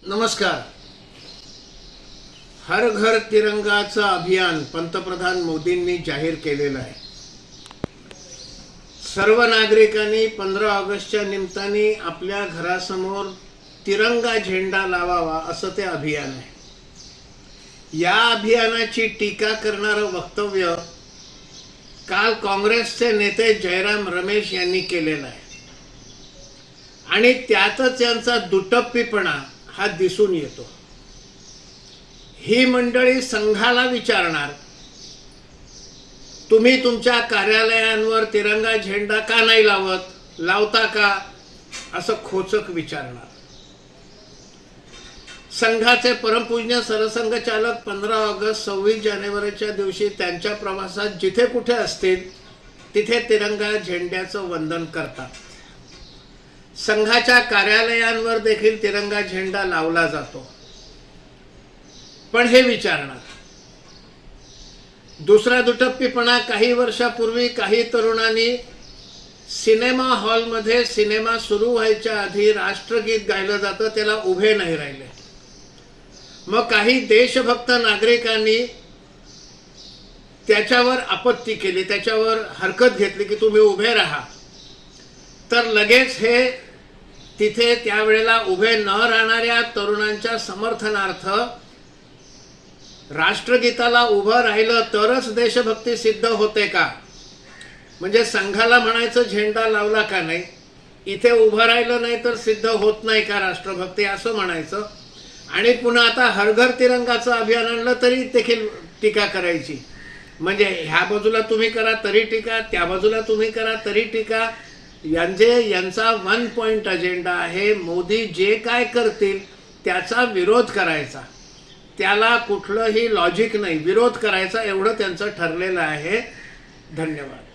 नमस्कार. हर घर तिरंगाचं अभियान पंतप्रधान मोदींनी जाहीर केलेलं आहे. सर्व नागरिकांनी 15 ऑगस्टच्या निमित्ताने आपल्या घरासमोर तिरंगा झेंडा लावावा असं ते अभियान आहे. या अभियानाची टीका करणारं वक्तव्य काल काँग्रेसचे नेते जयराम रमेश यांनी केलेलं आहे आणि त्यातच यांचा दुटप्पीपणा हा दिसून येतो. ही मंडळी संघाला विचारणार, तुम्ही तुमच्या कार्यालयांवर तिरंगा झेंडा का नाही लावत, लावता का, असं खोचक विचारणार. संघाचे परमपूज्य सरसंघचालक 15 ऑगस्ट 26 जानेवारीच्या दिवशी त्यांच्या प्रवासात जिथे कुठे असतील तिथे तिरंगा झेंड्याचं वंदन करतात. संघाच्या कार्यालयांवर देखील तिरंगा झेंडा लावला जातो. पण हे विचारणार, दुसरा दुटप्पीपणा, काही वर्षापूर्वी काही तरुणांनी सिनेमा हॉलमध्ये सिनेमा सुरू व्हायच्या आधी राष्ट्रगीत गायलं जातं, त्याला उभे नाही राहिले. मग काही देशभक्त नागरिकांनी त्याच्यावर आपत्ती केली, त्याच्यावर हरकत घेतली की तुम्ही उभे राहा. तर लगेच हे तिथे त्यावेळेला उभे न राहणाऱ्या तरुणांच्या समर्थनार्थ राष्ट्रगीताला उभं राहिलं तरच देशभक्ती सिद्ध होते का? म्हणजे संघाला म्हणायचं झेंडा लावला का नाही, इथे उभं राहिलं नाही तर सिद्ध होत नाही का राष्ट्रभक्ती, असं म्हणायचं. आणि पुन्हा आता हर घर तिरंगाचं अभियान आणलं तरी देखील टीका करायची. म्हणजे ह्या बाजूला तुम्ही करा तरी टीका, त्या बाजूला तुम्ही करा तरी टीका. यांचा 1 पॉइंट अजेंडा आहे. मोदी जे काय करतील त्याचा विरोध करायचा, त्याला कुठलंही लॉजिक नाही, विरोध करायचा, एवढं त्यांचं ठरलेलं आहे. धन्यवाद.